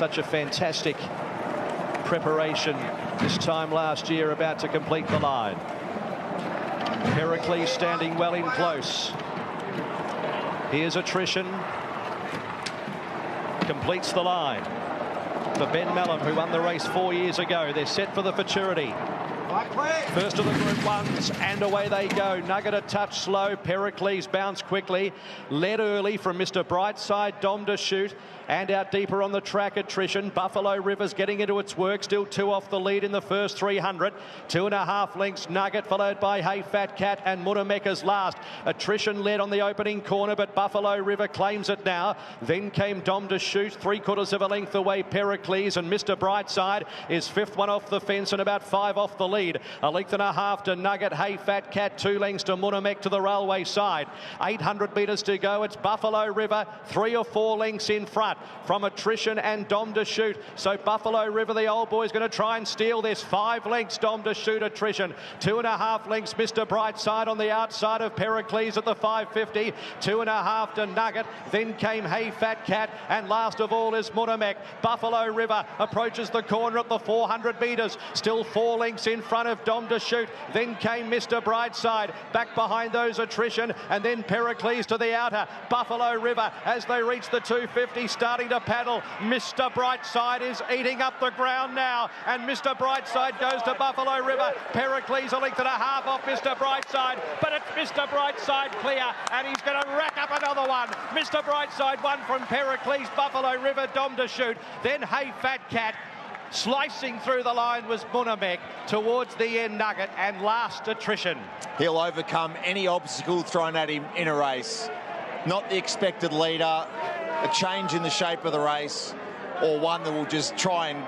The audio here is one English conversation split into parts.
Such a fantastic preparation this time last year, about to complete the line. Pericles standing well in close. Here's attrition. Completes the line. For Ben Mellon, who won the race 4 years ago. They're set for the Futurity. First of the Group 1s, and away they go. Nugget a touch slow. Pericles bounced quickly. Led early from Mr. Brightside, Dom to shoot. And out deeper on the track, attrition. Buffalo River's getting into its work. Still 2 off the lead in the first 300. 2.5 lengths, Nugget, followed by Hey Fat Cat and Munameka's last. Attrition led on the opening corner, but Buffalo River claims it now. Then came Dom to shoot. 3/4 of a length away, Pericles, and Mr. Brightside is 5th one off the fence and about 5 off the lead. 1.5 lengths to Nugget. Hey Fat Cat, 2 lengths to Munamek to the railway side. 800 metres to go. It's Buffalo River, 3 or 4 lengths in front from attrition and Dom to shoot. So Buffalo River, the old boy's going to try and steal this. 5 lengths Dom to shoot, attrition. 2.5 lengths Mr. Brightside on the outside of Pericles at the 550. 2.5 to Nugget. Then came Hey Fat Cat, and last of all is Munamek. Buffalo River approaches the corner at the 400 metres. Still 4 lengths in front of Dom to shoot. Then came Mr. Brightside. Back behind those, attrition, and then Pericles to the outer. Buffalo River, as they reach the 250, starting to paddle. Mr. Brightside is eating up the ground now, and Mr. Brightside goes to Buffalo River. Pericles 1.5 lengths off Mr. Brightside, but it's Mr. Brightside clear, and he's going to rack up another one. Mr. Brightside won from Pericles. Buffalo River, Dom to shoot. Then Hey Fat Cat. Slicing through the line was Munamek. Towards the end, Nugget, and last, attrition. He'll overcome any obstacle thrown at him in a race. Not the expected leader, a change in the shape of the race, or one that will just try and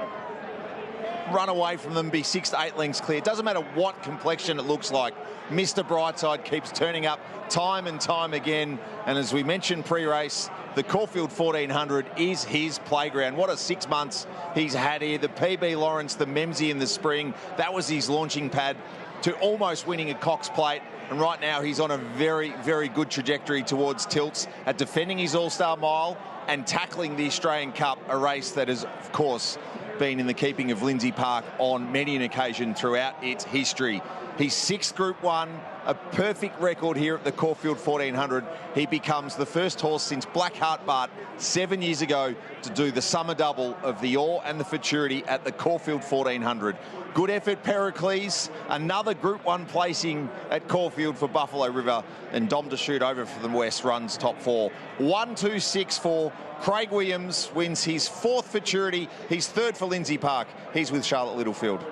run away from them, be 6 to 8 lengths clear. It doesn't matter what complexion it looks like. Mr. Brightside keeps turning up time and time again. And as we mentioned pre-race, the Caulfield 1400 is his playground. What a 6 months he's had here. The PB Lawrence, the Memsey in the spring, that was his launching pad to almost winning a Cox Plate. And right now he's on a very, very good trajectory towards tilts at defending his All-Star Mile and tackling the Australian Cup, a race that has, of course, been in the keeping of Lindsay Park on many an occasion throughout its history. He's 6th Group 1, a perfect record here at the Caulfield 1400. He becomes the first horse since Blackheart Bart 7 years ago to do the summer double of the Ore and the Futurity at the Caulfield 1400. Good effort, Pericles. Another Group 1 placing at Caulfield for Buffalo River. And Dom to shoot over for the West runs top 4. 1-2-6-4. Craig Williams wins his 4th Futurity. He's 3rd for Lindsay Park. He's with Charlotte Littlefield.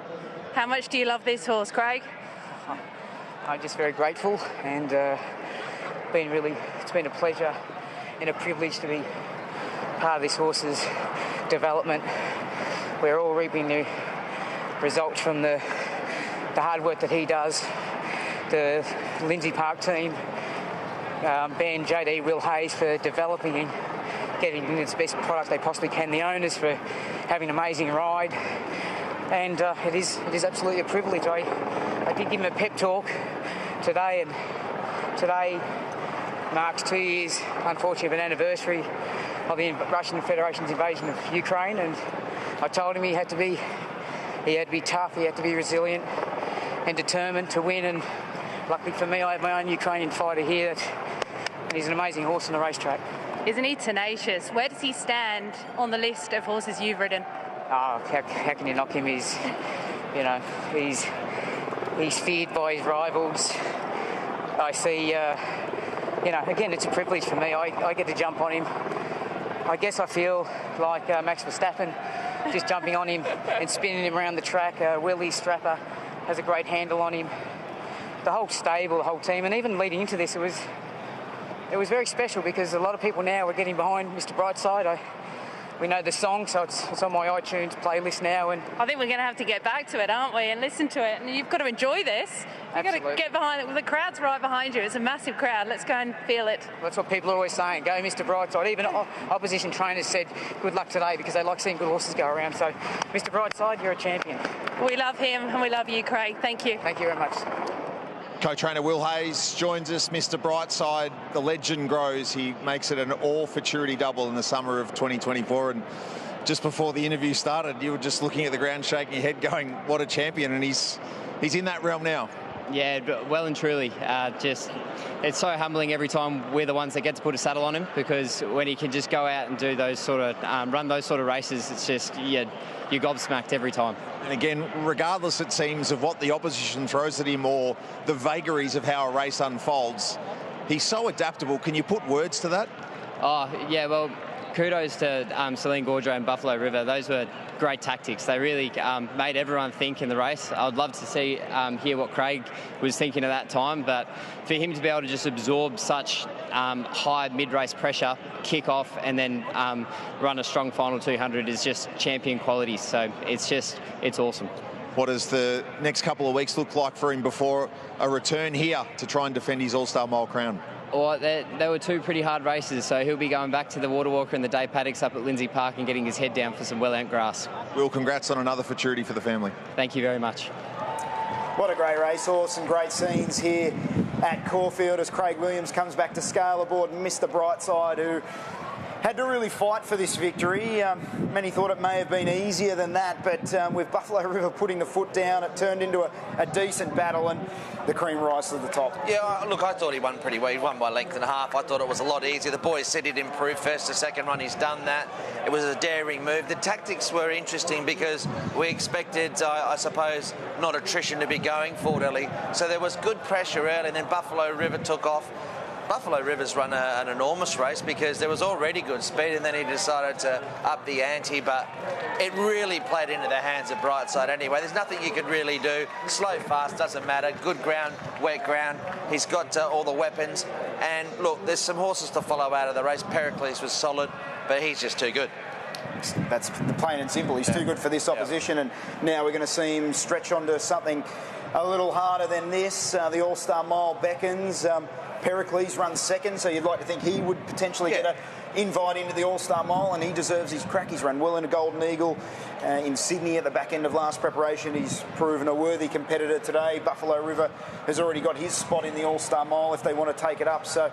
How much do you love this horse, Craig? I'm just very grateful, and it's been a pleasure and a privilege to be part of this horse's development. We're all reaping the results from the hard work that he does. The Lindsay Park team, Ben, JD, Will Hayes for developing and getting the best product they possibly can. The owners for having an amazing ride. And it is absolutely a privilege. I did give him a pep talk today, and today marks 2 years, unfortunately, of an anniversary of the Russian Federation's invasion of Ukraine. And I told him he had to be tough, he had to be resilient and determined to win. And luckily for me, I have my own Ukrainian fighter here, and he's an amazing horse on the racetrack. Isn't he tenacious? Where does he stand on the list of horses you've ridden? Oh, how can you knock him? He's feared by his rivals. I see, again, it's a privilege for me. I get to jump on him. I guess I feel like Max Verstappen, just jumping on him and spinning him around the track. Willie Strapper has a great handle on him. The whole stable, the whole team, and even leading into this, it was very special because a lot of people now are getting behind Mr. Brightside. We know the song, so it's on my iTunes playlist now. And I think we're going to have to get back to it, aren't we, and listen to it. And you've got to enjoy this. You've got to get behind it. The crowd's right behind you. It's a massive crowd. Let's go and feel it. That's what people are always saying. Go, Mr. Brightside. Even opposition trainers said good luck today because they like seeing good horses go around. So, Mr. Brightside, you're a champion. We love him and we love you, Craig. Thank you. Thank you very much. Co-trainer Will Hayes joins us. Mr. Brightside, the legend grows. He makes it an all-Futurity double in the summer of 2024. And just before the interview started, you were just looking at the ground, shaking your head, going, "What a champion!" And he's in that realm now. Yeah, well and truly. It's so humbling every time we're the ones that get to put a saddle on him, because when he can just go out and do those sort of run those sort of races, it's just you're gobsmacked every time. And again, regardless, it seems, of what the opposition throws at him or the vagaries of how a race unfolds, he's so adaptable. Can you put words to that? Oh yeah, well, kudos to Celine Gaudreau and Buffalo River. Those were great tactics. They really made everyone think in the race. I'd love to hear what Craig was thinking at that time, but for him to be able to just absorb such high mid-race pressure, kick off, and then run a strong final 200 is just champion quality. So it's awesome. What does the next couple of weeks look like for him before a return here to try and defend his All-Star Mile crown? Well, they were two pretty hard races, so he'll be going back to the Water Walker and the day paddocks up at Lindsay Park and getting his head down for some well-earned grass. Will, congrats on another Futurity for the family. Thank you very much. What a great racehorse, and great scenes here at Caulfield as Craig Williams comes back to scale aboard Mr. Brightside, who had to really fight for this victory. Many thought it may have been easier than that, but with Buffalo River putting the foot down, it turned into a decent battle, and the cream rise to the top. Yeah, look, I thought he won pretty well. He won by length and a half. I thought it was a lot easier. The boys said he'd improved first to second run. He's done that. It was a daring move. The tactics were interesting because we expected, I suppose, not attrition to be going forward early. So there was good pressure early, and then Buffalo River took off. Buffalo River's run an enormous race because there was already good speed, and then he decided to up the ante, but it really played into the hands of Brightside anyway. There's nothing you could really do. Slow, fast, doesn't matter. Good ground, wet ground. He's got all the weapons. And look, there's some horses to follow out of the race. Pericles was solid, but he's just too good. That's plain and simple. He's too good for this opposition, and now we're going to see him stretch onto something a little harder than this. The All-Star Mile beckons. Pericles runs second, so you'd like to think he would potentially get an invite into the All-Star Mile, and he deserves his crack. He's run well in a Golden Eagle in Sydney at the back end of last preparation. He's proven a worthy competitor today. Buffalo River has already got his spot in the All-Star Mile if they want to take it up. So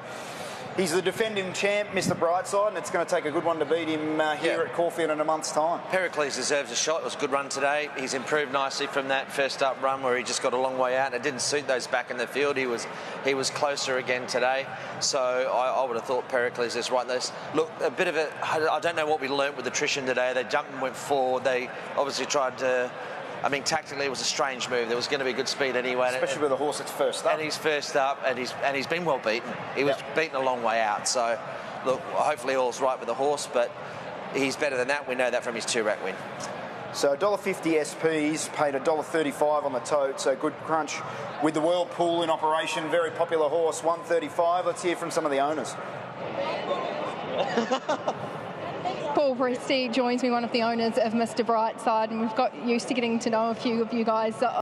he's the defending champ, Mr. Brightside, and it's going to take a good one to beat him here at Caulfield in a month's time. Pericles deserves a shot. It was a good run today. He's improved nicely from that first up run where he just got a long way out, and it didn't suit those back in the field. He was closer again today, so I would have thought Pericles is right. Look, a bit of it. I don't know what we learnt with attrition today. They jumped and went forward. They obviously tried to. I mean, tactically, it was a strange move. There was going to be good speed anyway. Especially with a horse that's first up. And he's first up, and he's been well beaten. He was beaten a long way out. So, look, hopefully all's right with the horse, but he's better than that. We know that from his 2-rack win. So $1.50 SPs, paid $1.35 on the tote, so good crunch with the Whirlpool in operation. Very popular horse, $1.35. Let's hear from some of the owners. Paul Presti joins me, one of the owners of Mr. Brightside, and we've got used to getting to know a few of you guys